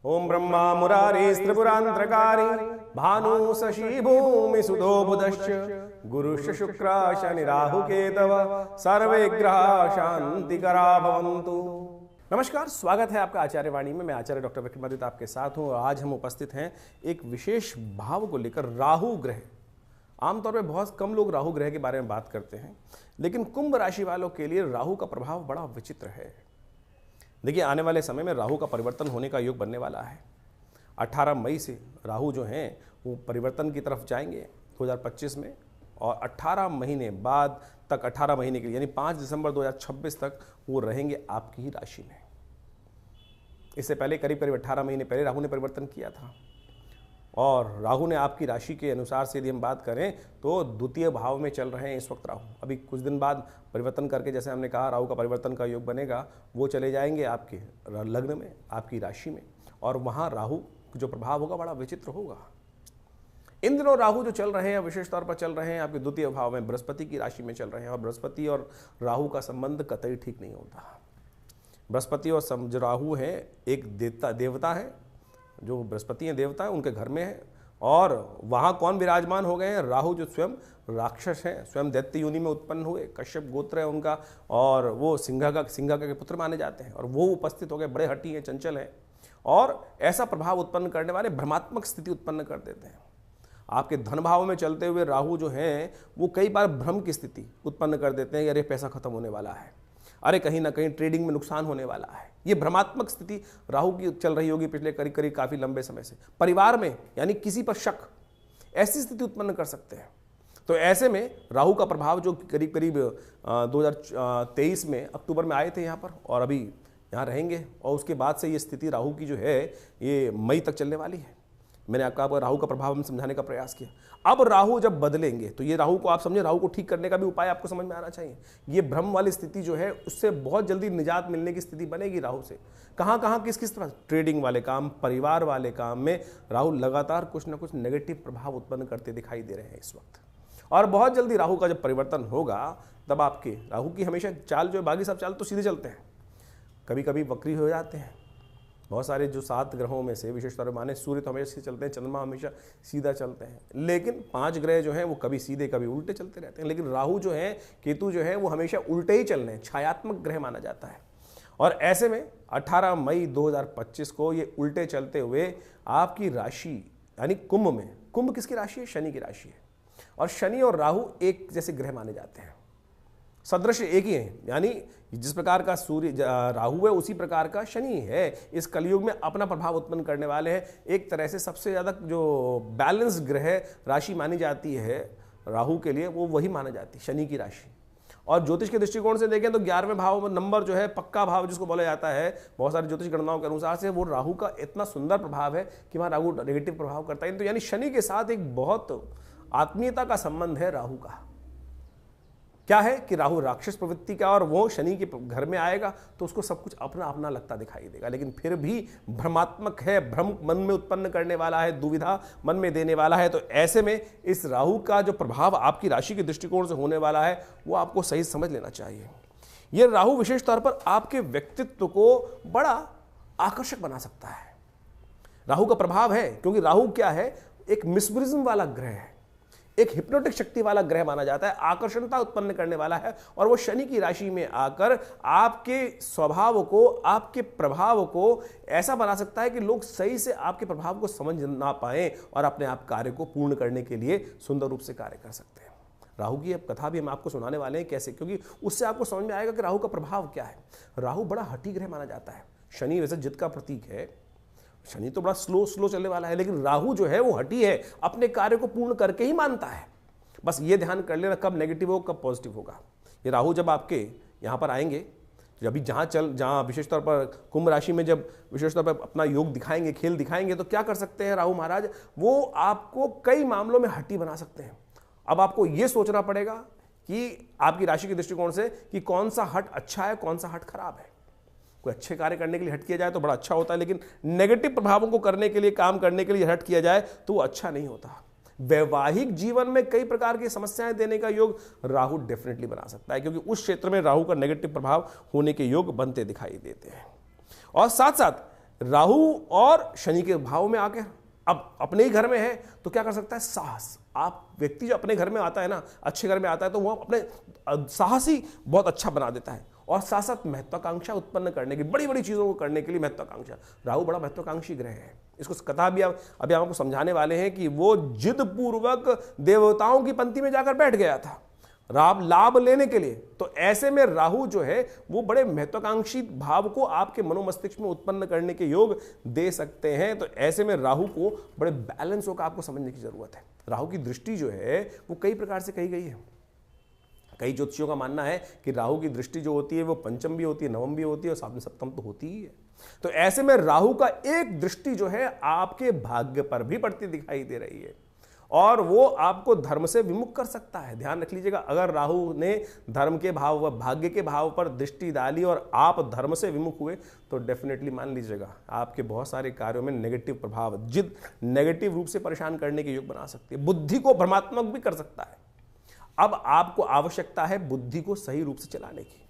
ओम ब्रह्मा मुरारी त्रिपुरांतरकारी भानु शशि भूमि सुधो बुधश्च गुरुश्च शुक्र शनि राहु केतव सर्वे ग्रह शांतिकरा भवन्तु। नमस्कार, स्वागत है आपका आचार्य वाणी में। मैं आचार्य डॉक्टर विक्रमादित्य आपके साथ हूं। आज हम उपस्थित हैं एक विशेष भाव को लेकर, राहु ग्रह। आमतौर पर बहुत कम लोग राहु ग्रह के बारे में बात करते हैं, लेकिन कुंभ राशि वालों के लिए राहु का प्रभाव बड़ा विचित्र है। देखिए, आने वाले समय में राहु का परिवर्तन होने का योग बनने वाला है। 18 मई से राहु जो हैं वो परिवर्तन की तरफ जाएंगे 2025 में, और 18 महीने बाद तक, 18 महीने के लिए यानी 5 दिसंबर 2026 तक वो रहेंगे आपकी ही राशि में। इससे पहले करीब 18 महीने पहले राहु ने परिवर्तन किया था, और राहु ने आपकी राशि के अनुसार से यदि हम बात करें तो द्वितीय भाव में चल रहे हैं इस वक्त राहु। अभी कुछ दिन बाद परिवर्तन करके, जैसे हमने कहा, राहु का परिवर्तन का योग बनेगा, वो चले जाएंगे आपके लग्न में, आपकी राशि में, और वहाँ राहु जो प्रभाव होगा बड़ा विचित्र होगा। इन दिनों राहु जो चल रहे हैं, विशेष तौर पर चल रहे हैं आपके द्वितीय भाव में, बृहस्पति की राशि में चल रहे हैं, और बृहस्पति और राहु का संबंध कतई ठीक नहीं होता। बृहस्पति और जो राहु है, एक देवता है, जो बृहस्पति हैं देवता है, उनके घर में है, और वहाँ कौन विराजमान हो गए हैं? राहु, जो स्वयं राक्षस हैं, स्वयं दैत्य योनि में उत्पन्न हुए, कश्यप गोत्र है उनका, और वो सिंह के पुत्र माने जाते हैं, और वो उपस्थित हो गए। बड़े हठी हैं, चंचल हैं, और ऐसा प्रभाव उत्पन्न करने वाले भ्रमात्मक स्थिति उत्पन्न कर देते हैं। आपके धन भाव में चलते हुए राहु जो हैं वो कई बार भ्रम की स्थिति उत्पन्न कर देते हैं। अरे पैसा खत्म होने वाला है, अरे कहीं ना कहीं ट्रेडिंग में नुकसान होने वाला है। ये भ्रमात्मक स्थिति राहु की चल रही होगी पिछले करीब काफी लंबे समय से। परिवार में यानी किसी पर शक, ऐसी स्थिति उत्पन्न कर सकते हैं। तो ऐसे में राहु का प्रभाव जो करीब 2023 में अक्टूबर में आए थे यहाँ पर, और अभी यहाँ रहेंगे, और उसके बाद से ये स्थिति राहु की जो है ये मई तक चलने वाली है। मैंने आपको राहु का प्रभाव हम समझाने का प्रयास किया। अब राहु जब बदलेंगे तो ये राहु को आप समझे, राहु को ठीक करने का भी उपाय आपको समझ में आना चाहिए। ये भ्रम वाली स्थिति जो है उससे बहुत जल्दी निजात मिलने की स्थिति बनेगी राहु से। कहाँ कहाँ किस तरह? ट्रेडिंग वाले काम, परिवार वाले काम में राहु लगातार कुछ ना कुछ नेगेटिव प्रभाव उत्पन्न करते दिखाई दे रहे हैं इस वक्त। और बहुत जल्दी राहु का जब परिवर्तन होगा तब आपके राहु की हमेशा चाल जो है, बाकी सब चाल तो सीधे चलते हैं, कभी कभी वक्री हो जाते हैं। बहुत सारे जो 7 ग्रहों में से, विशेष तौर पर माने सूर्य तो हमेशा सीधे चलते हैं, चंद्रमा हमेशा सीधा चलते हैं, लेकिन 5 ग्रह जो हैं वो कभी सीधे कभी उल्टे चलते रहते हैं। लेकिन राहु जो है, केतु जो है, वो हमेशा उल्टे ही चल रहे हैं, छायात्मक ग्रह माना जाता है। और ऐसे में 18 मई 2025 को ये उल्टे चलते हुए आपकी राशि यानी कुंभ में, कुंभ किसकी राशि है? शनि की राशि है, और शनि और राहु एक जैसे ग्रह माने जाते हैं, सदृश एक ही है। यानी जिस प्रकार का सूर्य राहु है उसी प्रकार का शनि है। इस कलयुग में अपना प्रभाव उत्पन्न करने वाले हैं। एक तरह से सबसे ज़्यादा जो बैलेंस ग्रह राशि मानी जाती है राहु के लिए, वो वही माना जाती है, शनि की राशि। और ज्योतिष के दृष्टिकोण से देखें तो 11वें भाव में नंबर जो है, पक्का भाव जिसको बोला जाता है, बहुत सारी ज्योतिष गणनाओं के अनुसार से, वो राहु का इतना सुंदर प्रभाव है कि वहाँ राहु नेगेटिव प्रभाव करता है। तो यानी शनि के साथ एक बहुत आत्मीयता का संबंध है राहु का। क्या है कि राहु राक्षस प्रवृत्ति का, और वो शनि के घर में आएगा तो उसको सब कुछ अपना अपना लगता दिखाई देगा, लेकिन फिर भी भ्रमात्मक है, भ्रम मन में उत्पन्न करने वाला है, दुविधा मन में देने वाला है। तो ऐसे में इस राहु का जो प्रभाव आपकी राशि के दृष्टिकोण से होने वाला है वो आपको सही समझ लेना चाहिए। यह राहु विशेष तौर पर आपके व्यक्तित्व को बड़ा आकर्षक बना सकता है। राहु का प्रभाव है क्योंकि राहु क्या है? एक मिस्मरिज्म वाला ग्रह है, एक हिप्नोटिक शक्ति वाला ग्रह माना जाता है, आकर्षणता उत्पन्न करने वाला है। और वो शनि की राशि में आकर आपके स्वभाव को, आपके प्रभाव को ऐसा बना सकता है कि लोग सही से आपके प्रभाव को समझ ना पाएं और अपने आप कार्य को पूर्ण करने के लिए सुंदर रूप से कार्य कर सकते हैं। राहु की अब कथा भी हम आपको सुनाने वाले हैं, कैसे, क्योंकि उससे आपको समझ में आएगा कि राहु का प्रभाव क्या है। राहु बड़ा हठी ग्रह माना जाता है। शनि वैसे जिद का प्रतीक है, शनि तो बड़ा स्लो चलने वाला है, लेकिन राहु जो है वो हठी है, अपने कार्य को पूर्ण करके ही मानता है। बस ये ध्यान कर लेना कब नेगेटिव हो कब पॉजिटिव होगा। ये राहु जब आपके यहाँ पर आएंगे, जब जहाँ विशेष तौर पर कुंभ राशि में जब विशेष तौर पर अपना योग दिखाएंगे, खेल दिखाएंगे, तो क्या कर सकते हैं राहु महाराज? वो आपको कई मामलों में हठी बना सकते हैं। अब आपको ये सोचना पड़ेगा कि आपकी राशि के दृष्टिकोण से कि कौन सा हट अच्छा है, कौन सा हट खराब है। कोई अच्छे कार्य करने के लिए हट किया जाए तो बड़ा अच्छा होता है, लेकिन नेगेटिव प्रभावों को करने के लिए, काम करने के लिए हट किया जाए तो वो अच्छा नहीं होता। वैवाहिक जीवन में कई प्रकार की समस्याएं देने का योग राहु डेफिनेटली बना सकता है, क्योंकि उस क्षेत्र में राहु का नेगेटिव प्रभाव होने के योग बनते दिखाई देते हैं। और साथ साथ राहु और शनि के भाव में आके अब अपने ही घर में है तो क्या कर सकता है? साहस। आप व्यक्ति जो अपने घर में आता है ना, अच्छे घर में आता है, तो वो अपने साहस ही बहुत अच्छा बना देता है। और साथ साथ महत्वाकांक्षा उत्पन्न करने की, बड़ी बड़ी चीज़ों को करने के लिए महत्वाकांक्षा, राहु बड़ा महत्वाकांक्षी ग्रह है। इसको कथा भी अभी आपको समझाने वाले हैं कि वो जिद पूर्वक देवताओं की पंक्ति में जाकर बैठ गया था लाभ लेने के लिए। तो ऐसे में राहु जो है वो बड़े महत्वाकांक्षी भाव को आपके मनोमस्तिष्क में उत्पन्न करने के योग दे सकते हैं। तो ऐसे में राहु को बड़े बैलेंस होकर आपको समझने की जरूरत है। राहु की दृष्टि जो है वो कई प्रकार से कही गई है। कई ज्योतिषियों का मानना है कि राहु की दृष्टि जो होती है वो पंचम भी होती है, नवम भी होती है और साथ में सप्तम तो होती ही है। तो ऐसे में राहु का एक दृष्टि जो है आपके भाग्य पर भी पड़ती दिखाई दे रही है और वो आपको धर्म से विमुख कर सकता है। ध्यान रख लीजिएगा, अगर राहु ने धर्म के भाव व भाग्य के भाव पर दृष्टि डाली और आप धर्म से विमुख हुए तो डेफिनेटली मान लीजिएगा आपके बहुत सारे कार्यों में नेगेटिव प्रभाव, जिद नेगेटिव रूप से परेशान करने के योग बना सकती है, बुद्धि को भ्रमात्मक भी कर सकता है। अब आपको आवश्यकता है बुद्धि को सही रूप से चलाने की।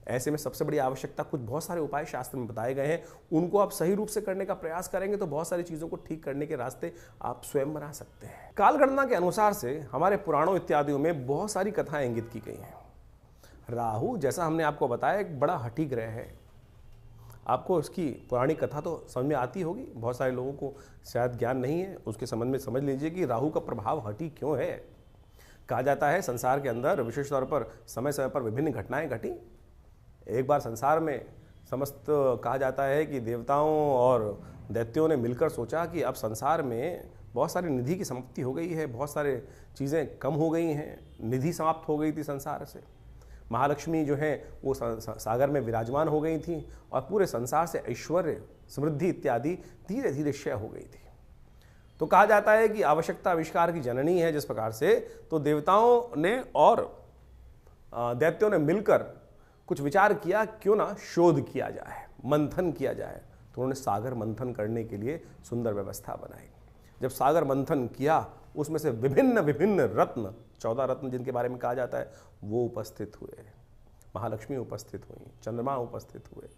ऐसे में सबसे बड़ी आवश्यकता, कुछ बहुत सारे उपाय शास्त्र में बताए गए हैं, उनको आप सही रूप से करने का प्रयास करेंगे तो बहुत सारी चीजों को ठीक करने के रास्ते आप स्वयं बना सकते हैं। कालगणना के अनुसार से हमारे पुराणों इत्यादियों में बहुत सारी कथाएं इंगित की गई हैं। राहु, जैसा हमने आपको बताया, एक बड़ा हठी ग्रह है। आपको इसकी पुरानी कथा तो समझ में आती होगी, बहुत सारे लोगों को शायद ज्ञान नहीं है, उसके संबंध में समझ लीजिए कि राहु का प्रभाव हठी क्यों है। कहा जाता है संसार के अंदर विशेष तौर पर समय समय पर विभिन्न घटनाएं घटी। एक बार संसार में समस्त कहा जाता है कि देवताओं और दैत्यों ने मिलकर सोचा कि अब संसार में बहुत सारी निधि की समाप्ति हो गई है, बहुत सारे चीज़ें कम हो गई हैं, निधि समाप्त हो गई थी संसार से। महालक्ष्मी जो है वो सागर में विराजमान हो गई थी और पूरे संसार से ऐश्वर्य, समृद्धि इत्यादि धीरे धीरे क्षय हो गई थी। तो कहा जाता है कि आवश्यकता आविष्कार की जननी है। जिस प्रकार से तो देवताओं ने और दैत्यों ने मिलकर कुछ विचार किया, क्यों ना शोध किया जाए, मंथन किया जाए। तो उन्होंने सागर मंथन करने के लिए सुंदर व्यवस्था बनाई। जब सागर मंथन किया, उसमें से विभिन्न विभिन्न रत्न, 14 रत्न जिनके बारे में कहा जाता है, वो उपस्थित हुए। महालक्ष्मी उपस्थित हुई, चंद्रमा उपस्थित हुए,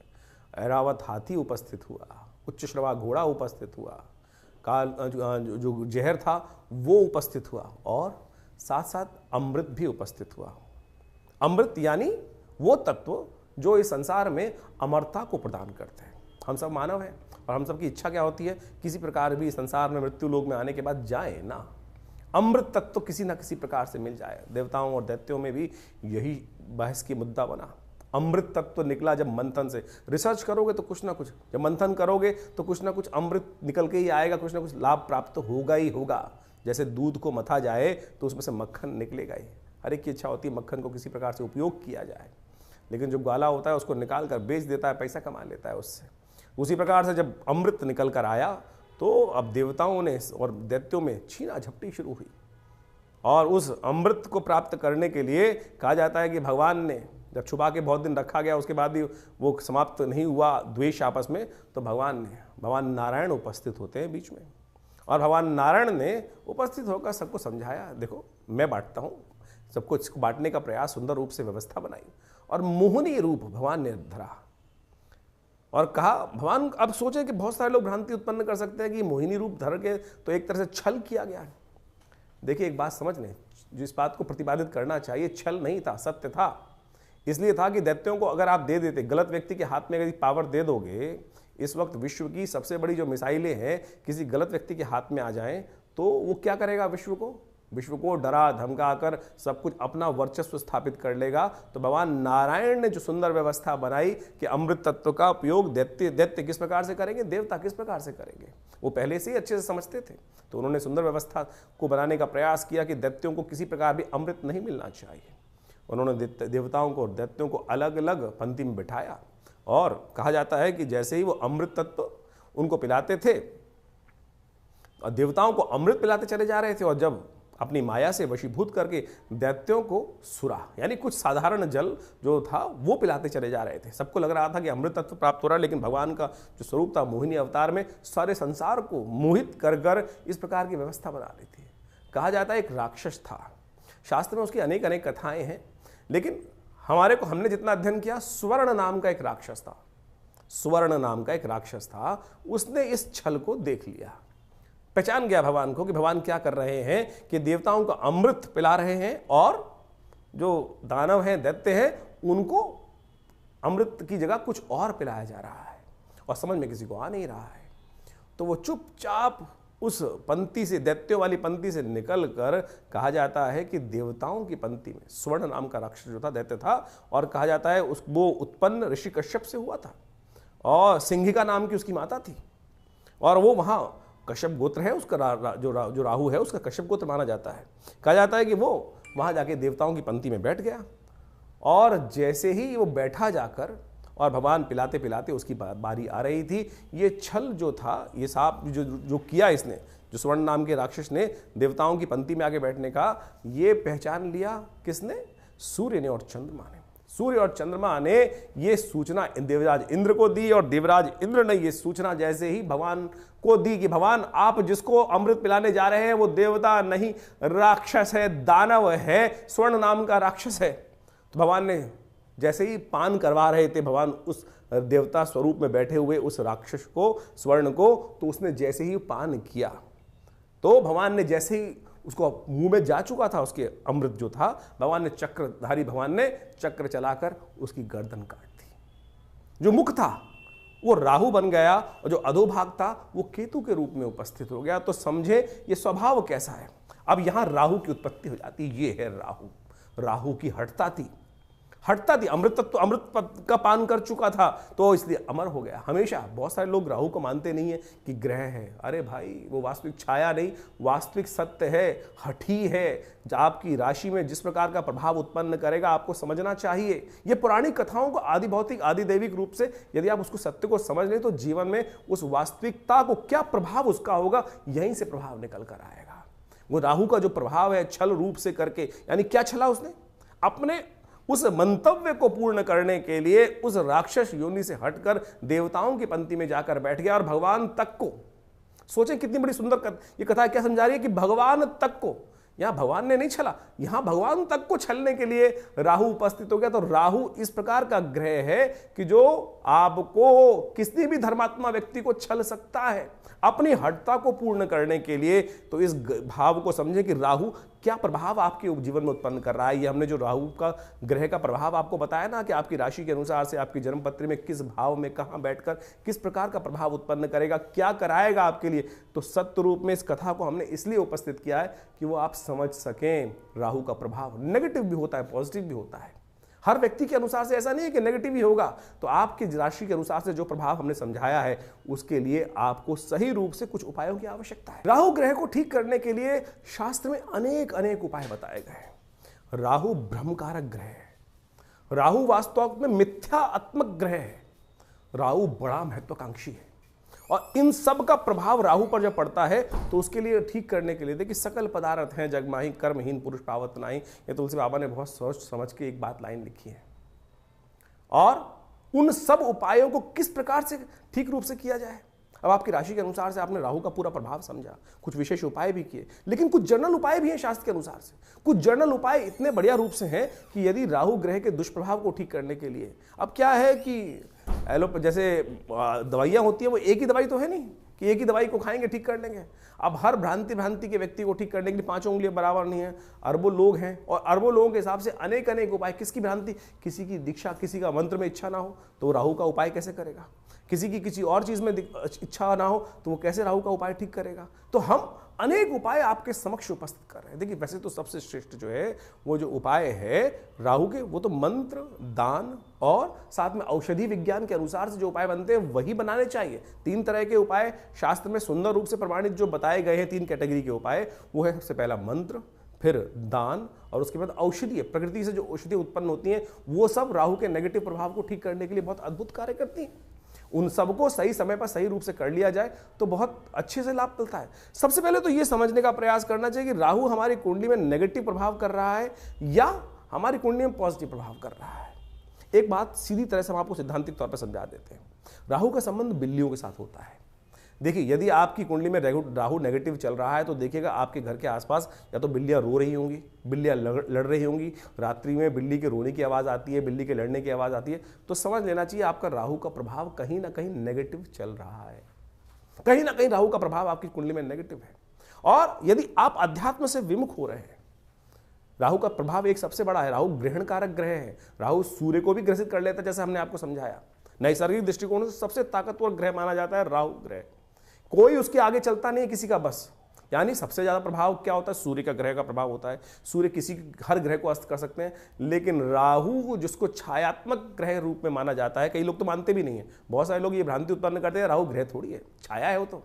ऐरावत हाथी उपस्थित हुआ, उच्च श्रवा घोड़ा उपस्थित हुआ, काल जो जहर था वो उपस्थित हुआ और साथ साथ अमृत भी उपस्थित हुआ। अमृत यानी वो तत्व जो इस संसार में अमरता को प्रदान करते हैं। हम सब मानव हैं और हम सब की इच्छा क्या होती है, किसी प्रकार भी संसार में मृत्यु लोक में आने के बाद जाए ना, अमृत तत्व किसी ना किसी प्रकार से मिल जाए। देवताओं और दैत्यों में भी यही बहस की मुद्दा बना। अमृत तत्व निकला जब मंथन से, रिसर्च करोगे तो कुछ ना कुछ, जब मंथन करोगे तो कुछ ना कुछ अमृत निकल के ही आएगा, कुछ ना कुछ लाभ प्राप्त होगा ही होगा। जैसे दूध को मथा जाए तो उसमें से मक्खन निकलेगा ही। हर एक की इच्छा होती है मक्खन को किसी प्रकार से उपयोग किया जाए, लेकिन जो ग्वाला होता है उसको निकाल कर बेच देता है, पैसा कमा लेता है उससे। उसी प्रकार से जब अमृत निकल कर आया तो अब देवताओं ने और दैत्यों में छीना झपटी शुरू हुई और उस अमृत को प्राप्त करने के लिए कहा जाता है कि भगवान ने जब छुपा के बहुत दिन रखा गया, उसके बाद भी वो समाप्त नहीं हुआ द्वेष आपस में, तो भगवान नारायण उपस्थित होते हैं बीच में और भगवान नारायण ने उपस्थित होकर सबको समझाया, देखो मैं बांटता हूँ, सबको इसको बांटने का प्रयास, सुंदर रूप से व्यवस्था बनाई और मोहिनी रूप भगवान ने धरा और कहा, भगवान अब सोचे कि बहुत सारे लोग भ्रांति उत्पन्न कर सकते हैं कि मोहिनी रूप धर के तो एक तरह से छल किया गया। देखिए एक बात समझ लें, जिस बात को प्रतिपादित करना चाहिए छल नहीं था, सत्य था। इसलिए था कि दैत्यों को अगर आप दे देते, गलत व्यक्ति के हाथ में अगर पावर दे दोगे, इस वक्त विश्व की सबसे बड़ी जो मिसाइलें हैं किसी गलत व्यक्ति के हाथ में आ जाएं तो वो क्या करेगा, विश्व को डरा धमका कर सब कुछ अपना वर्चस्व स्थापित कर लेगा। तो भगवान नारायण ने जो सुंदर व्यवस्था बनाई कि अमृत तत्व का उपयोग दैत्य किस प्रकार से करेंगे, देवता किस प्रकार से करेंगे, वो पहले से ही अच्छे से समझते थे। तो उन्होंने सुंदर व्यवस्था को बनाने का प्रयास किया कि दैत्यों को किसी प्रकार भी अमृत नहीं मिलना चाहिए। उन्होंने देवताओं को और दैत्यों को अलग अलग पंक्ति में बिठाया और कहा जाता है कि जैसे ही वो अमृत तत्व उनको पिलाते थे और देवताओं को अमृत पिलाते चले जा रहे थे और जब अपनी माया से वशीभूत करके दैत्यों को सुरा यानी कुछ साधारण जल जो था वो पिलाते चले जा रहे थे। सबको लग रहा था कि अमृत तत्व प्राप्त हो रहा है, लेकिन भगवान का जो स्वरूप था मोहिनी अवतार में सारे संसार को मोहित कर कर इस प्रकार की व्यवस्था बना रही थी। कहा जाता है एक राक्षस था, शास्त्र में उसकी अनेक अनेक कथाएं हैं, लेकिन हमने जितना अध्ययन किया, स्वर्ण नाम का एक राक्षस था। स्वर्ण नाम का एक राक्षस था, उसने इस छल को देख लिया, पहचान गया भगवान को कि भगवान क्या कर रहे हैं कि देवताओं को अमृत पिला रहे हैं और जो दानव हैं, दैत्य हैं, उनको अमृत की जगह कुछ और पिलाया जा रहा है और समझ में किसी को आ नहीं रहा है। तो वो चुपचाप उस पंक्ति से, दैत्यों वाली पंक्ति से निकल कर, कहा जाता है कि देवताओं की पंक्ति में स्वर्ण नाम का राक्षस जो था, दैत्य था, और कहा जाता है वो उत्पन्न ऋषि कश्यप से हुआ था और सिंहिका नाम की उसकी माता थी और वो वहाँ कश्यप गोत्र है उसका, जो राहु है उसका कश्यप गोत्र माना जाता है। कहा जाता है कि वो वहाँ जाके देवताओं की पंक्ति में बैठ गया और जैसे ही वो बैठा जाकर और भगवान पिलाते पिलाते उसकी बारी आ रही थी, ये छल जो था, ये सांप जो किया इसने, जो स्वर्ण नाम के राक्षस ने देवताओं की पंक्ति में आके बैठने का, ये पहचान लिया किसने? सूर्य ने और चंद्रमा ने। सूर्य और चंद्रमा ने ये सूचना देवराज इंद्र को दी और देवराज इंद्र ने ये सूचना जैसे ही भगवान को दी कि भगवान आप जिसको अमृत पिलाने जा रहे हैं वो देवता नहीं, राक्षस है, दानव है, स्वर्ण नाम का राक्षस है। तो भगवान ने जैसे ही पान करवा रहे थे भगवान उस देवता स्वरूप में बैठे हुए उस राक्षस को, स्वर्ण को, तो उसने जैसे ही पान किया तो भगवान ने जैसे ही उसको मुंह में जा चुका था उसके अमृत जो था, भगवान ने चक्रधारी भगवान ने चक्र चलाकर उसकी गर्दन काट दी। जो मुख था वो राहु बन गया और जो अधोभाग था वो केतु के रूप में उपस्थित हो गया। तो समझे ये स्वभाव कैसा है। अब यहां राहु की उत्पत्ति हो जाती, ये है राहु। राहु की हठता थी, अमृत तत्व, अमृत का पान कर चुका था तो इसलिए अमर हो गया। हमेशा बहुत सारे लोग राहु को मानते नहीं है कि ग्रह है। अरे भाई, वो वास्तविक छाया नहीं, वास्तविक सत्य है, हठी है। आपकी राशि में जिस प्रकार का प्रभाव उत्पन्न करेगा आपको समझना चाहिए। ये पुरानी कथाओं को आदि भौतिक आदि दैविक रूप से यदि आप उसको सत्य को समझ लें तो जीवन में उस वास्तविकता को क्या प्रभाव उसका होगा, यहीं से प्रभाव निकल कर आएगा। वो राहु का जो प्रभाव है छल रूप से करके, यानी क्या छला उसने? अपने उस मंतव्य को पूर्ण करने के लिए उस राक्षस योनि से हटकर देवताओं की पंक्ति में जाकर बैठ गया और भगवान तक को, सोचें कितनी बड़ी सुंदर ये कथा क्या समझा रही है कि भगवान तक को, यहां भगवान ने नहीं छला, यहां भगवान तक को छलने के लिए राहु उपस्थित हो गया। तो राहु इस प्रकार का ग्रह है कि जो आपको, किसी भी धर्मात्मा व्यक्ति को छल सकता है अपनी हठता को पूर्ण करने के लिए। तो इस भाव को समझें कि राहु क्या प्रभाव आपके जीवन में उत्पन्न कर रहा है। ये हमने जो राहु का ग्रह का प्रभाव आपको बताया ना कि आपकी राशि के अनुसार से आपकी जन्म पत्री में किस भाव में कहां बैठकर किस प्रकार का प्रभाव उत्पन्न करेगा, क्या कराएगा आपके लिए। तो सत्य रूप में इस कथा को हमने इसलिए उपस्थित किया है कि वो आप समझ सकें राहु का प्रभाव नेगेटिव भी होता है, पॉजिटिव भी होता है। हर व्यक्ति के अनुसार से ऐसा नहीं है कि नेगेटिव ही होगा। तो आपकी राशि के अनुसार से जो प्रभाव हमने समझाया है उसके लिए आपको सही रूप से कुछ उपायों की आवश्यकता है। राहु ग्रह को ठीक करने के लिए शास्त्र में अनेक अनेक उपाय बताए गए हैं। राहु ब्रह्मकारक ग्रह है, राहु वास्तव में मिथ्यात्मक ग्रह है, राहु बड़ा महत्वाकांक्षी है और इन सब का प्रभाव राहु पर जब पड़ता है तो उसके लिए ठीक करने के लिए देखिए, सकल पदार्थ हैं जगमाही कर्महीन पुरुष पावत नाही, ये तुलसी बाबा ने बहुत सोच समझ के एक बात लाइन लिखी है। और उन सब उपायों को किस प्रकार से ठीक रूप से किया जाए। अब आपकी राशि के अनुसार से आपने राहु का पूरा प्रभाव समझा, कुछ विशेष उपाय भी किए, लेकिन कुछ जनरल उपाय भी हैं शास्त्र के अनुसार से। कुछ जनरल उपाय इतने बढ़िया रूप से हैं कि यदि राहु ग्रह के दुष्प्रभाव को ठीक करने के लिए, अब क्या है कि जैसे दवाइयाँ होती है, वो एक ही दवाई तो है नहीं कि एक ही दवाई को खाएंगे ठीक कर लेंगे। अब हर भ्रांति के व्यक्ति को ठीक करने के लिए 5 उंगलियां बराबर नहीं है, अरबों लोग हैं और अरबों लोगों के हिसाब से अनेक अनेक उपाय। किसकी भ्रांति, किसी की दीक्षा, किसी का मंत्र में इच्छा ना हो तो राहु का उपाय कैसे करेगा, किसी की किसी और चीज में इच्छा ना हो तो वो कैसे राहु का उपाय ठीक करेगा। तो हम अनेक उपाय आपके समक्ष उपस्थित कर रहे हैं। देखिए, वैसे तो सबसे श्रेष्ठ जो है वो जो उपाय है राहु के, वो तो मंत्र, दान और साथ में औषधि विज्ञान के अनुसार से जो उपाय बनते हैं वही बनाने चाहिए। 3 तरह के उपाय शास्त्र में सुंदर रूप से प्रमाणित जो बताए गए हैं, 3 कैटेगरी के उपाय, वो है सबसे पहला मंत्र, फिर दान और उसके बाद औषधि। प्रकृति से जो औषधि उत्पन्न होती हैं वो सब राहु के नेगेटिव प्रभाव को ठीक करने के लिए बहुत अद्भुत कार्य करती हैं। उन सबको सही समय पर सही रूप से कर लिया जाए तो बहुत अच्छे से लाभ मिलता है। सबसे पहले तो ये समझने का प्रयास करना चाहिए कि राहु हमारी कुंडली में नेगेटिव प्रभाव कर रहा है या हमारी कुंडली में पॉजिटिव प्रभाव कर रहा है। एक बात सीधी तरह से हम आपको सिद्धांतिक तौर पर समझा देते हैं। राहु का संबंध बिल्लियों के साथ होता है। देखिए, यदि आपकी कुंडली में राहु नेगेटिव चल रहा है तो देखिएगा आपके घर के आसपास या तो बिल्लियां रो रही होंगी, बिल्लियां लड़ रही होंगी, रात्रि में बिल्ली के रोने की आवाज़ आती है, बिल्ली के लड़ने की आवाज़ आती है, तो समझ लेना चाहिए आपका राहु का प्रभाव कहीं ना कहीं नेगेटिव चल रहा है। कहीं ना कहीं राहु का प्रभाव आपकी कुंडली में नेगेटिव है। और यदि आप अध्यात्म से विमुख हो रहे हैं, राहु का प्रभाव एक सबसे बड़ा है, राहु ग्रहण कारक ग्रह है, राहु सूर्य को भी ग्रसित कर लेता है, जैसे हमने आपको समझाया। नैसर्गिक दृष्टिकोण से सबसे ताकतवर ग्रह माना जाता है राहु ग्रह, कोई उसके आगे चलता नहीं किसी का बस। यानी सबसे ज्यादा प्रभाव क्या होता है? सूर्य का ग्रह का प्रभाव होता है। सूर्य किसी हर ग्रह को अस्त कर सकते हैं, लेकिन राहु जिसको छायात्मक ग्रह रूप में माना जाता है, कई लोग तो मानते भी नहीं है, बहुत सारे लोग ये भ्रांति उत्पन्न करते हैं राहु ग्रह थोड़ी है, छाया है वो तो।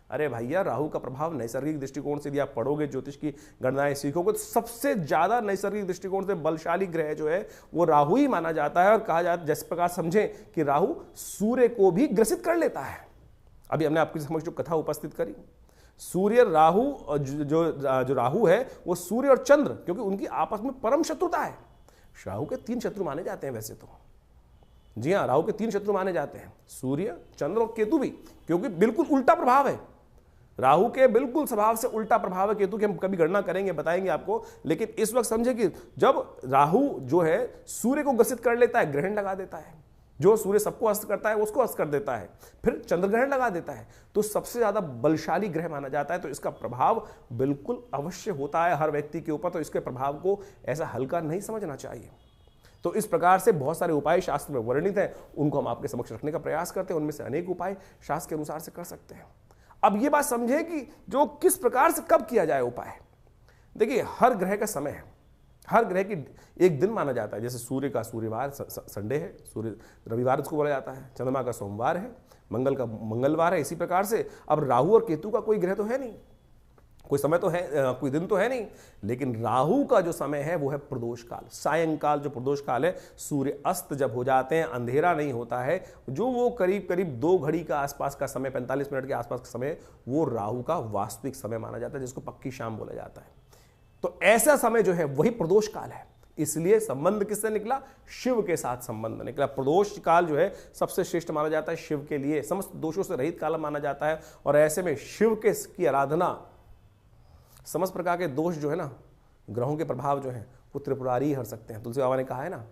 अरे भैया, राहु का प्रभाव नैसर्गिक दृष्टिकोण से यदि आप पढ़ोगे, ज्योतिष की गणनाएं सीखोगे, तो सबसे ज्यादा नैसर्गिक दृष्टिकोण से बलशाली ग्रह जो है वो राहु ही माना जाता है। और कहा जाता है, जिस प्रकार समझें कि राहु सूर्य को भी ग्रसित कर लेता है। अभी हमने आपके समक्ष जो कथा उपस्थित करी, सूर्य राहु, जो राहु है वो सूर्य और चंद्र, क्योंकि उनकी आपस में परम शत्रुता है। राहु के 3 शत्रु माने जाते हैं वैसे तो, जी हाँ, राहु के 3 शत्रु माने जाते हैं, सूर्य, चंद्र और केतु भी, क्योंकि बिल्कुल उल्टा प्रभाव है राहु के, बिल्कुल स्वभाव से उल्टा प्रभाव है केतु की। हम कभी गणना करेंगे, बताएंगे आपको, लेकिन इस वक्त समझे कि जब राहु जो है सूर्य को ग्रसित कर लेता है, ग्रहण लगा देता है, जो सूर्य सबको अस्त करता है उसको अस्त कर देता है, फिर चंद्र ग्रहण लगा देता है, तो सबसे ज्यादा बलशाली ग्रह माना जाता है। तो इसका प्रभाव बिल्कुल अवश्य होता है हर व्यक्ति के ऊपर, तो इसके प्रभाव को ऐसा हल्का नहीं समझना चाहिए। तो इस प्रकार से बहुत सारे उपाय शास्त्र में वर्णित हैं, उनको हम आपके समक्ष रखने का प्रयास करते हैं। उनमें से अनेक उपाय शास्त्र के अनुसार से कर सकते हैं। अब ये बात समझे कि जो किस प्रकार से कब किया जाए उपाय। देखिए, हर ग्रह का समय है, हर ग्रह की एक दिन माना जाता है। जैसे सूर्य का सूर्यवार संडे है, सूर्य रविवार उसको बोला जाता है, चंद्रमा का सोमवार है, मंगल का मंगलवार है। इसी प्रकार से अब राहु और केतु का कोई ग्रह तो है नहीं, कोई समय तो है, कोई दिन तो है नहीं, लेकिन राहु का जो समय है वो है प्रदोष काल, सायंकाल। जो प्रदोष काल है, सूर्य अस्त जब हो जाते हैं, अंधेरा नहीं होता है, जो वो करीब करीब 2 घड़ी का आसपास का समय, 45 मिनट के आसपास का समय, वो राहु का वास्तविक समय माना जाता है, जिसको पक्की शाम बोला जाता है। तो ऐसा समय जो है वही प्रदोष काल है। इसलिए संबंध किससे निकला? शिव के साथ संबंध निकला। प्रदोष काल जो है सबसे श्रेष्ठ माना जाता है शिव के लिए, समस्त दोषों से रहित काल माना जाता है। और ऐसे में शिव के की आराधना, समस्त प्रकार के दोष जो है ना, ग्रहों के प्रभाव जो है वो त्रिपुरारी हर सकते हैं। तुलसी बाबा ने कहा है ना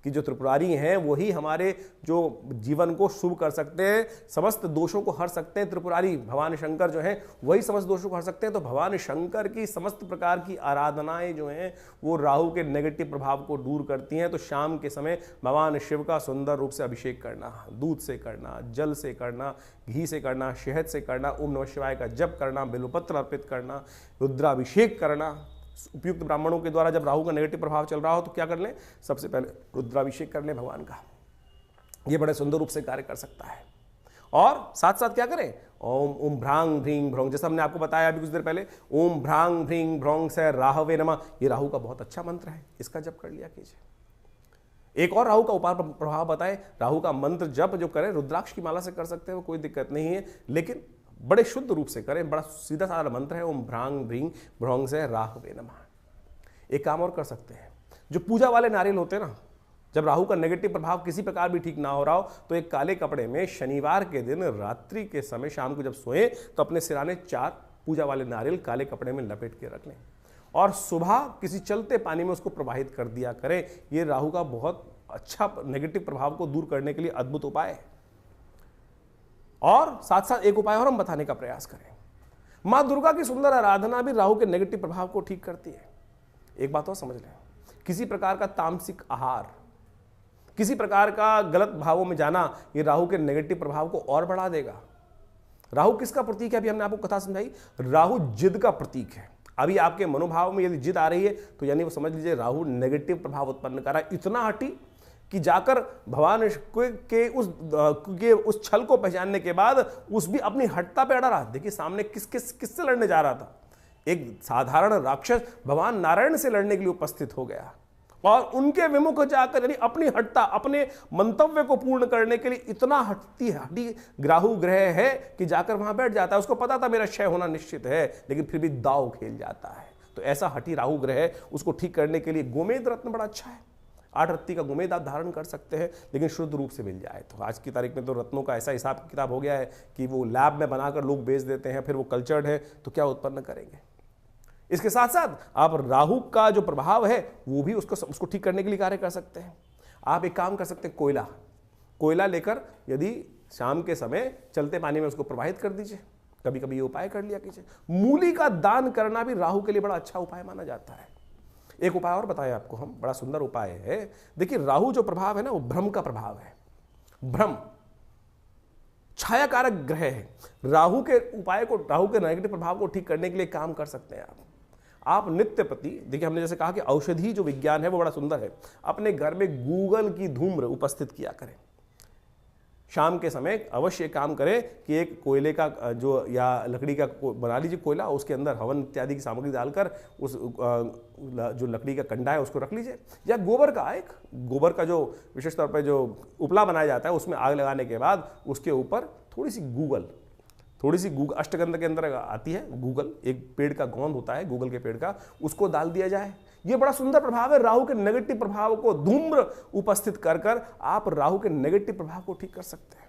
कि जो त्रिपुरारी हैं वही हमारे जो जीवन को शुभ कर सकते हैं, समस्त दोषों को हर सकते हैं। त्रिपुरारी भगवान शंकर जो हैं वही समस्त दोषों को हर सकते हैं। तो भगवान शंकर की समस्त प्रकार की आराधनाएं जो हैं वो राहु के नेगेटिव प्रभाव को दूर करती हैं। तो शाम के समय भगवान शिव का सुंदर रूप से अभिषेक करना, दूध से करना, जल से करना, घी से करना, शहद से करना, ओम नमः शिवाय का जप करना, बेलपत्र अर्पित करना, रुद्राभिषेक करना। उपयुक्त ब्राह्मणों के द्वारा जब राहु का नेगेटिव प्रभाव चल रहा हो तो क्या कर लें? सबसे पहले रुद्राभिषेक कर लें भगवान का, ये बड़े सुंदर रूप से कार्य कर सकता है। और साथ साथ क्या करें? ओम भ्रांग भ्रींग भ्रौंग, जैसा हमने आपको बताया अभी कुछ देर पहले, ओम भ्रांग भ्रींग भ्रौंग से राहवे नमः, ये राहु का बहुत अच्छा मंत्र है, इसका जप कर लिया कीजिए। एक और राहु का उपाय प्रभाव बताएं, राहु का मंत्र जप जो करें रुद्राक्ष की माला से कर सकते हैं, वो कोई दिक्कत नहीं है, लेकिन बड़े शुद्ध रूप से करें। बड़ा सीधा साधा मंत्र है, ओम भ्रांग भ्रींग भ्रौंग से राहवे नमः। एक काम और कर सकते हैं, जो पूजा वाले नारियल होते हैं ना, जब राहु का नेगेटिव प्रभाव किसी प्रकार भी ठीक ना हो रहा हो, तो एक काले कपड़े में शनिवार के दिन रात्रि के समय शाम को जब सोए तो अपने सिराने 4 पूजा वाले नारियल काले कपड़े में लपेट के रख लें और सुबह किसी चलते पानी में उसको प्रवाहित कर दिया करें। ये राहु का बहुत अच्छा नेगेटिव प्रभाव को दूर करने के लिए अद्भुत उपाय है। और साथ साथ एक उपाय और हम बताने का प्रयास करें, मां दुर्गा की सुंदर आराधना भी राहु के नेगेटिव प्रभाव को ठीक करती है। एक बात और समझ लें, किसी प्रकार का तामसिक आहार, किसी प्रकार का गलत भावों में जाना, ये राहु के नेगेटिव प्रभाव को और बढ़ा देगा। राहु किसका प्रतीक है? अभी हमने आपको कथा समझाई, राहु जिद का प्रतीक है। अभी आपके मनोभाव में यदि जिद आ रही है तो यानी वो समझ लीजिए राहु नेगेटिव प्रभाव उत्पन्न कर रहा है। इतना हटी कि जाकर भगवान के उस छल को पहचानने के बाद उस भी अपनी हटता पे अड़ा रहा। देखिए सामने किससे लड़ने जा रहा था, एक साधारण राक्षस भगवान नारायण से लड़ने के लिए उपस्थित हो गया और उनके विमुख जाकर यानी अपनी हटता, अपने मंतव्य को पूर्ण करने के लिए इतना हटी राहु ग्रह है कि जाकर वहां बैठ जाता है। उसको पता था मेरा क्षय होना निश्चित है, लेकिन फिर भी दाव खेल जाता है। तो ऐसा हटी राहु ग्रह, उसको ठीक करने के लिए गोमेद रत्न बड़ा अच्छा है। 8 रत्ती का गोमेद आप धारण कर सकते हैं, लेकिन शुद्ध रूप से मिल जाए तो। आज की तारीख में तो रत्नों का ऐसा हिसाब किताब हो गया है कि वो लैब में बनाकर लोग बेच देते हैं, फिर वो कल्चर्ड है तो क्या उत्पन्न करेंगे। इसके साथ साथ आप राहु का जो प्रभाव है वो भी उसको ठीक करने के लिए कार्य कर सकते हैं। आप एक काम कर सकते हैं, कोयला लेकर यदि शाम के समय चलते पानी में उसको प्रवाहित कर दीजिए, कभी कभी ये उपाय कर लिया कीजिए। मूली का दान करना भी राहु के लिए बड़ा अच्छा उपाय माना जाता है। एक उपाय और बताएं आपको हम, बड़ा सुंदर उपाय है। देखिए राहु जो प्रभाव है ना वो भ्रम का प्रभाव है। भ्रम छाया कारक ग्रह है। राहु के नेगेटिव प्रभाव को ठीक करने के लिए काम कर सकते हैं आप नित्य प्रति, देखिए हमने जैसे कहा कि औषधि जो विज्ञान है वो बड़ा सुंदर है। अपने घर में गूगल की धूम्र उपस्थित किया करें। शाम के समय अवश्य काम करें कि एक कोयले का जो या लकड़ी का बना लीजिए कोयला, उसके अंदर हवन इत्यादि की सामग्री डालकर उस जो लकड़ी का कंडा है उसको रख लीजिए, या गोबर का जो विशेष तौर पर जो उपला बनाया जाता है उसमें आग लगाने के बाद उसके ऊपर थोड़ी सी गूगल अष्टगंध के अंदर आती है गूगल, एक पेड़ का गोंद होता है गूगल के पेड़ का, उसको डाल दिया जाए। ये बड़ा सुंदर प्रभाव है। राहु के नेगेटिव प्रभाव को धूम्र उपस्थित कर आप राहु के नेगेटिव प्रभाव को ठीक कर सकते हैं।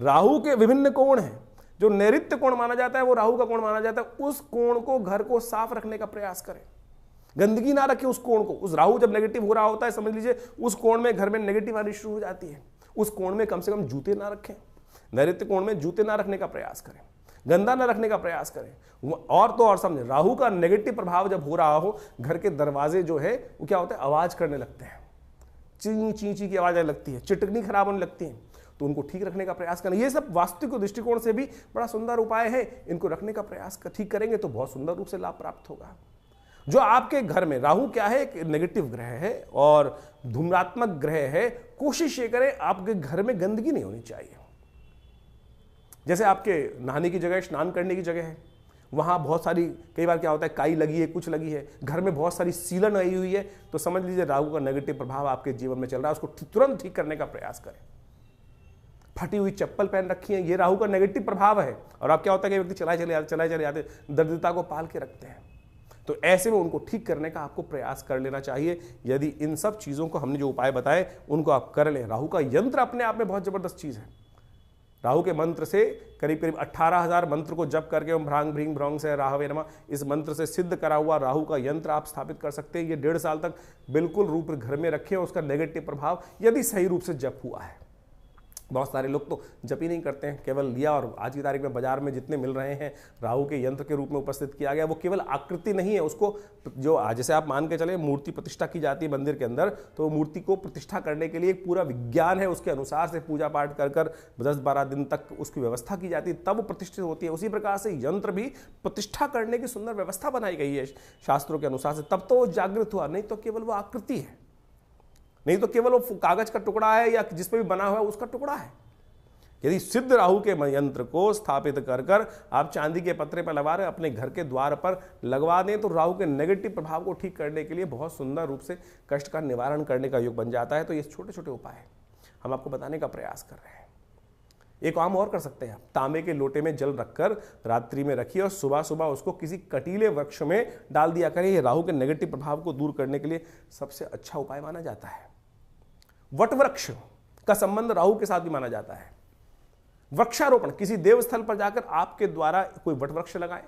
राहु के विभिन्न कोण हैं। जो नैऋत्य कोण माना जाता है वो राहु का कोण माना जाता है। उस कोण को, घर को साफ रखने का प्रयास करें, गंदगी ना रखें उस कोण को। उस राहु जब नेगेटिव हो रहा होता है, समझ लीजिए उस कोण में घर में नेगेटिव आनी शुरू हो जाती है। उस कोण में कम से कम जूते ना रखें, नैऋत्य कोण में जूते ना रखने का प्रयास करें, गंदा न रखने का प्रयास करें। और तो और समझे, राहु का नेगेटिव प्रभाव जब हो रहा हो, घर के दरवाजे जो है वो क्या होता है, आवाज करने लगते हैं, ची ची ची की आवाज आने लगती है, चिटकनी खराब होने लगती है, तो उनको ठीक रखने का प्रयास करें। ये सब वास्तविक दृष्टिकोण से भी बड़ा सुंदर उपाय है। इनको रखने का प्रयास ठीक करेंगे तो बहुत सुंदर रूप से लाभ प्राप्त होगा। जो आपके घर में राहु क्या है, एक नेगेटिव ग्रह है और धूम्रात्मक ग्रह है, कोशिश ये करें आपके घर में गंदगी नहीं होनी चाहिए। जैसे आपके नहाने की जगह, स्नान करने की जगह है, वहाँ बहुत सारी, कई बार क्या होता है काई लगी है, कुछ लगी है, घर में बहुत सारी सीलन आई हुई है, तो समझ लीजिए राहु का नेगेटिव प्रभाव आपके जीवन में चल रहा है। उसको तुरंत ठीक करने का प्रयास करें। फटी हुई चप्पल पहन रखी है, ये राहु का नेगेटिव प्रभाव है। और अब क्या होता है कि व्यक्ति चलाए चले आते दरिद्रता को पाल के रखते हैं, तो ऐसे में उनको ठीक करने का आपको प्रयास कर लेना चाहिए। यदि इन सब चीज़ों को हमने जो उपाय बताए उनको आप कर लें। राहु का यंत्र अपने आप में बहुत जबरदस्त चीज़ है। राहु के मंत्र से करीब 18,000 मंत्र को जप करके ओम भ्रांग भ्रीं भ्रौंग से राहवे नमः, इस मंत्र से सिद्ध करा हुआ राहु का यंत्र आप स्थापित कर सकते हैं। ये 1.5 साल तक बिल्कुल रूप घर में रखें। उसका नेगेटिव प्रभाव यदि सही रूप से जप हुआ है, बहुत सारे लोग तो जप ही नहीं करते हैं, केवल लिया और आज की तारीख में बाजार में जितने मिल रहे हैं राहु के यंत्र के रूप में उपस्थित किया गया, वो केवल आकृति नहीं है, उसको जो जैसे आप मान के चले मूर्ति प्रतिष्ठा की जाती है मंदिर के अंदर, तो मूर्ति को प्रतिष्ठा करने के लिए एक पूरा विज्ञान है, उसके अनुसार से पूजा पाठ कर 10-12 दिन तक उसकी व्यवस्था की जाती है, तब वो प्रतिष्ठित होती है। उसी प्रकार से यंत्र भी प्रतिष्ठा करने की सुंदर व्यवस्था बनाई गई है शास्त्रों के अनुसार से, तब तो वो जागृत हुआ, नहीं तो केवल वो आकृति है, नहीं तो केवल वो कागज का टुकड़ा है या जिस पे भी बना हुआ है उसका टुकड़ा है। यदि सिद्ध राहु के यंत्र को स्थापित कर आप चांदी के पत्रे पर लगा रहे अपने घर के द्वार पर लगवा दें, तो राहु के नेगेटिव प्रभाव को ठीक करने के लिए बहुत सुंदर रूप से कष्ट का निवारण करने का योग बन जाता है। तो ये छोटे छोटे उपाय हम आपको बताने का प्रयास कर रहे हैं। एक काम और कर सकते हैं आप, तांबे के लोटे में जल रखकर रात्रि में रखिए और सुबह सुबह उसको किसी कटीले वृक्ष में डाल दिया करें। ये राहु के नेगेटिव प्रभाव को दूर करने के लिए सबसे अच्छा उपाय माना जाता है। वट वृक्ष का संबंध राहु के साथ भी माना जाता है। वृक्षारोपण, किसी देवस्थल पर जाकर आपके द्वारा कोई वट वृक्ष लगाएं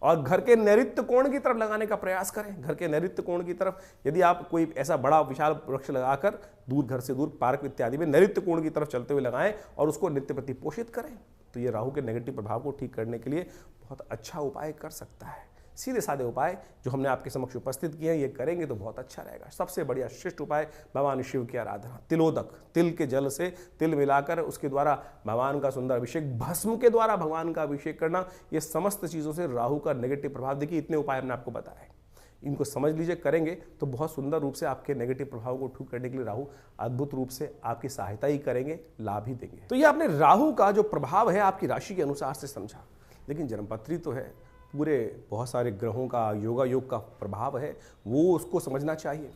और घर के नैऋत्य कोण की तरफ लगाने का प्रयास करें। घर के नैऋत्य कोण की तरफ यदि आप कोई ऐसा बड़ा विशाल वृक्ष लगाकर दूर, घर से दूर, पार्क इत्यादि में नैऋत्य कोण की तरफ चलते हुए लगाएं और उसको नित्य प्रति पोषित करें, तो ये राहु के नेगेटिव प्रभाव को ठीक करने के लिए बहुत अच्छा उपाय कर सकता है। सीधे साधे उपाय जो हमने आपके समक्ष उपस्थित किए हैं, ये करेंगे तो बहुत अच्छा रहेगा। सबसे बढ़िया श्रेष्ठ उपाय भगवान शिव की आराधना, तिलोदक, तिल के जल से तिल मिलाकर उसके द्वारा भगवान का सुंदर अभिषेक, भस्म के द्वारा भगवान का अभिषेक करना, ये समस्त चीज़ों से राहु का नेगेटिव प्रभाव, देखिए इतने उपाय हमने आपको बताए, इनको समझ लीजिए, करेंगे तो बहुत सुंदर रूप से आपके नेगेटिव प्रभाव को ठीक करने के लिए राहु अद्भुत रूप से आपकी सहायता ही करेंगे, लाभ ही देंगे। तो ये आपने राहु का जो प्रभाव है आपकी राशि के अनुसार से समझा, लेकिन जन्मपत्री तो है, पूरे बहुत सारे ग्रहों का योगा योग का प्रभाव है, वो उसको समझना चाहिए।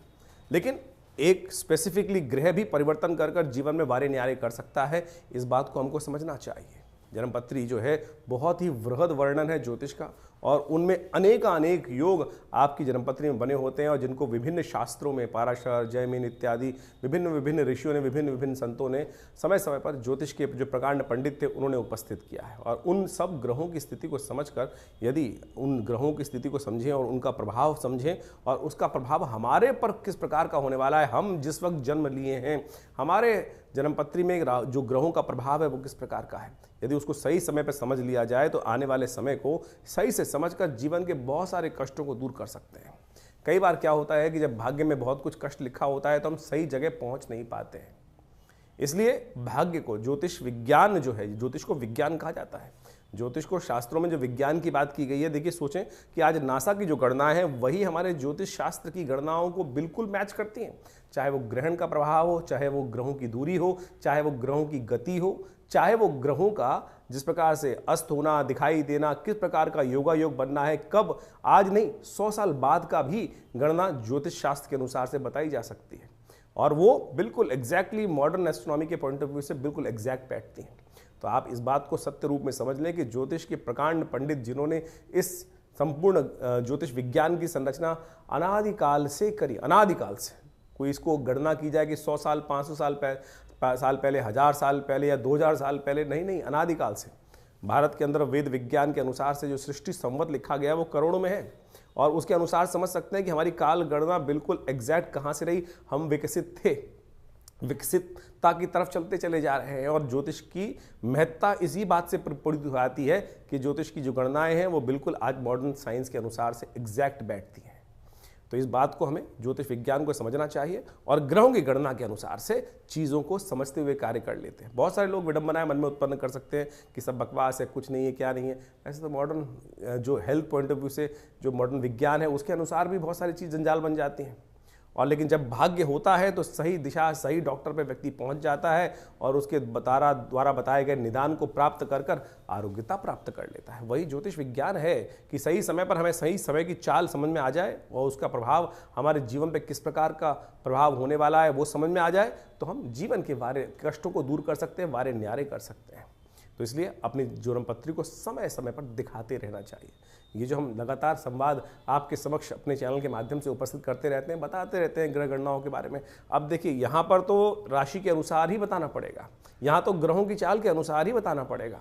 लेकिन एक स्पेसिफिकली ग्रह भी परिवर्तन कर जीवन में वारे न्यारे कर सकता है, इस बात को हमको समझना चाहिए। जन्मपत्री जो है बहुत ही वृहद वर्णन है ज्योतिष का, और उनमें अनेक योग आपकी जन्मपत्री में बने होते हैं और जिनको विभिन्न शास्त्रों में पाराशर, जैमिन इत्यादि विभिन्न ऋषियों ने, विभिन्न संतों ने समय समय पर ज्योतिष के जो प्रकांड पंडित थे उन्होंने उपस्थित किया है। और उन सब ग्रहों की स्थिति को समझकर यदि उन ग्रहों की स्थिति को समझें और उनका प्रभाव समझें और उसका प्रभाव हमारे पर किस प्रकार का होने वाला है, हम जिस वक्त जन्म लिए हैं हमारे जन्मपत्री में जो ग्रहों का प्रभाव है वो किस प्रकार का है, यदि उसको सही समय पर समझ लिया जाए तो आने वाले समय को सही से समझकर जीवन के बहुत सारे कष्टों को दूर कर सकते हैं। कई बार क्या होता है कि जब भाग्य में बहुत कुछ कष्ट लिखा होता है तो हम सही जगह पहुंच नहीं पाते हैं। इसलिए भाग्य को, ज्योतिष विज्ञान जो है, ज्योतिष को विज्ञान कहा जाता है। ज्योतिष को शास्त्रों में जो विज्ञान की बात की गई है, देखिए सोचें कि आज नासा की जो गणना है वही हमारे ज्योतिष शास्त्र की गणनाओं को बिल्कुल मैच करती हैं। चाहे वो ग्रहण का प्रभाव हो, चाहे वो ग्रहों की दूरी हो, चाहे वो ग्रहों की गति हो, चाहे वो ग्रहों का जिस प्रकार से अस्त होना, दिखाई देना, किस प्रकार का योगायोग बनना है, कब, आज नहीं 100 साल बाद का भी गणना ज्योतिष शास्त्र के अनुसार से बताई जा सकती है और वो बिल्कुल एग्जैक्टली मॉडर्न एस्ट्रोनॉमी के पॉइंट ऑफ व्यू से बिल्कुल एग्जैक्ट बैठती हैं। तो आप इस बात को सत्य रूप में समझ लें कि ज्योतिष के प्रकांड पंडित जिन्होंने इस संपूर्ण ज्योतिष विज्ञान की संरचना अनादिकाल से करी, अनादिकाल से, कोई इसको गणना की जाए कि 100 साल, 500 साल पहले, 1000 साल पहले या 2000 साल पहले, नहीं, अनादिकाल से भारत के अंदर वेद विज्ञान के अनुसार से जो सृष्टि संवत लिखा गया वो करोड़ों में है और उसके अनुसार समझ सकते हैं कि हमारी काल गणना बिल्कुल एग्जैक्ट कहाँ से रही। हम विकसित थे, विकसितता की तरफ चलते चले जा रहे हैं और ज्योतिष की महत्ता इसी बात से प्रपूरित हो जाती है कि ज्योतिष की जो गणनाएं हैं वो बिल्कुल आज मॉडर्न साइंस के अनुसार से एग्जैक्ट बैठती हैं। तो इस बात को हमें ज्योतिष विज्ञान को समझना चाहिए और ग्रहों की गणना के अनुसार से चीज़ों को समझते हुए कार्य कर लेते हैं। बहुत सारे लोग विडंबनाएं मन में उत्पन्न कर सकते हैं कि सब बकवास है, कुछ नहीं है, क्या नहीं है। ऐसे तो मॉडर्न जो हेल्थ पॉइंट ऑफ व्यू से जो मॉडर्न विज्ञान है उसके अनुसार भी बहुत सारी चीज़ जंजाल बन जाती हैं। और लेकिन जब भाग्य होता है तो सही दिशा, सही डॉक्टर पे व्यक्ति पहुंच जाता है और उसके द्वारा बताए गए निदान को प्राप्त कर कर आरोग्यता प्राप्त कर लेता है। वही ज्योतिष विज्ञान है कि सही समय पर हमें सही समय की चाल समझ में आ जाए और उसका प्रभाव हमारे जीवन पे किस प्रकार का प्रभाव होने वाला है वो समझ में आ जाए तो हम जीवन के वारे कष्टों को दूर कर सकते हैं, वारे न्यारे कर सकते हैं। तो इसलिए अपनी जन्मपत्री को समय समय पर दिखाते रहना चाहिए। ये जो हम लगातार संवाद आपके समक्ष अपने चैनल के माध्यम से उपस्थित करते रहते हैं, बताते रहते हैं ग्रह गणनाओं के बारे में। अब देखिए यहाँ पर तो राशि के अनुसार ही बताना पड़ेगा, यहाँ तो ग्रहों की चाल के अनुसार ही बताना पड़ेगा।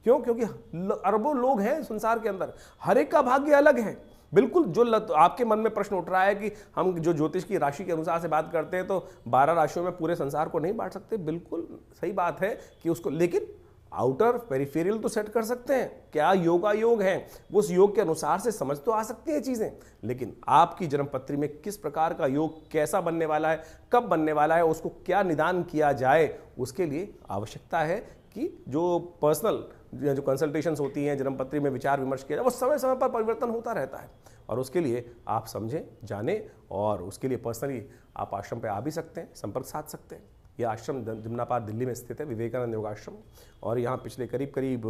क्यों? क्योंकि अरबों लोग हैं संसार के अंदर, हर एक का भाग्य अलग है। बिल्कुल जो आपके मन में प्रश्न उठ रहा है कि हम जो ज्योतिष की राशि के अनुसार से बात करते हैं तो 12 राशियों में पूरे संसार को नहीं बांट सकते, बिल्कुल सही बात है कि उसको, लेकिन आउटर पेरिफेरियल तो सेट कर सकते हैं। क्या योगा योग है, वो उस योग के अनुसार से समझ तो आ सकती हैं चीज़ें, लेकिन आपकी जन्मपत्री में किस प्रकार का योग कैसा बनने वाला है, कब बनने वाला है, उसको क्या निदान किया जाए, उसके लिए आवश्यकता है कि जो पर्सनल जो कंसल्टेशंस होती हैं, जन्मपत्री में विचार विमर्श किया जाए, वो समय समय पर परिवर्तन होता रहता है और उसके लिए आप समझें, जानें और उसके लिए पर्सनली आप आश्रम पर आ भी सकते हैं, संपर्क साध सकते हैं। यह आश्रम जमुना पार्क दिल्ली में स्थित है, विवेकानंद योगाश्रम, और यहाँ पिछले करीब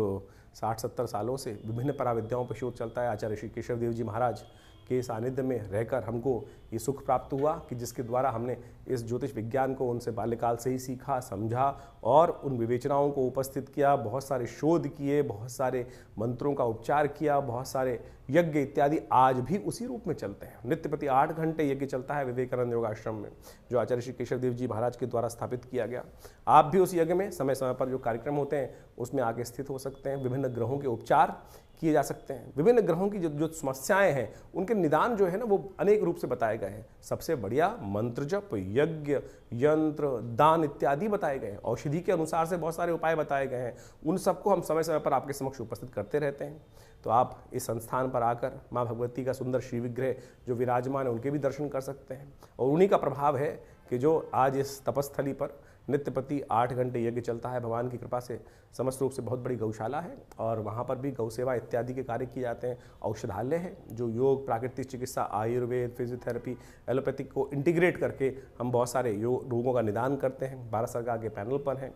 60-70 सालों से विभिन्न पराविद्याओं पर शोध चलता है। आचार्य श्री केशव देव जी महाराज के सानिध्य में रहकर हमको ये सुख प्राप्त हुआ कि जिसके द्वारा हमने इस ज्योतिष विज्ञान को उनसे बाल्यकाल से ही सीखा, समझा और उन विवेचनाओं को उपस्थित किया, बहुत सारे शोध किए, बहुत सारे मंत्रों का उपचार किया, बहुत सारे यज्ञ इत्यादि आज भी उसी रूप में चलते हैं। नित्य प्रति 8 घंटे यज्ञ चलता है विवेकानंद योगाश्रम में, जो आचार्य श्री केशव देव जी महाराज के द्वारा स्थापित किया गया। आप भी उस यज्ञ में समय समय पर जो कार्यक्रम होते हैं उसमें आके स्थित हो सकते हैं। विभिन्न ग्रहों के उपचार किए जा सकते हैं, विभिन्न ग्रहों की जो समस्याएं हैं उनके निदान जो है ना वो अनेक रूप से बताए गए हैं। सबसे बढ़िया मंत्र जप, यज्ञ, यंत्र, दान इत्यादि बताए गए हैं। औषधि के अनुसार से बहुत सारे उपाय बताए गए हैं, उन सबको हम समय समय पर आपके समक्ष उपस्थित करते रहते हैं। तो आप इस संस्थान पर आकर माँ भगवती का सुंदर श्री विग्रह जो विराजमान है उनके भी दर्शन कर सकते हैं। और उन्हीं का प्रभाव है कि जो आज इस तपस्थली पर नित्य प्रति 8 घंटे यज्ञ चलता है। भगवान की कृपा से समस्त रूप से बहुत बड़ी गौशाला है और वहाँ पर भी गौ सेवा इत्यादि के कार्य किए जाते हैं। औषधालय है जो योग, प्राकृतिक चिकित्सा, आयुर्वेद, फिजियोथेरेपी, एलोपैथिक को इंटीग्रेट करके हम बहुत सारे रोगों का निदान करते हैं। भारत सरकार के पैनल पर हैं।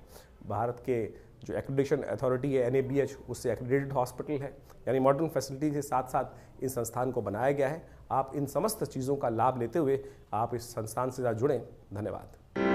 भारत के जो एक्रेडिटेशन अथॉरिटी है NABH, उससे एक्रेडिटेड हॉस्पिटल है, यानी मॉडर्न फैसिलिटी के साथ साथ इस संस्थान को बनाया गया है। आप इन समस्त चीज़ों का लाभ लेते हुए आप इस संस्थान से जुड़ें। धन्यवाद।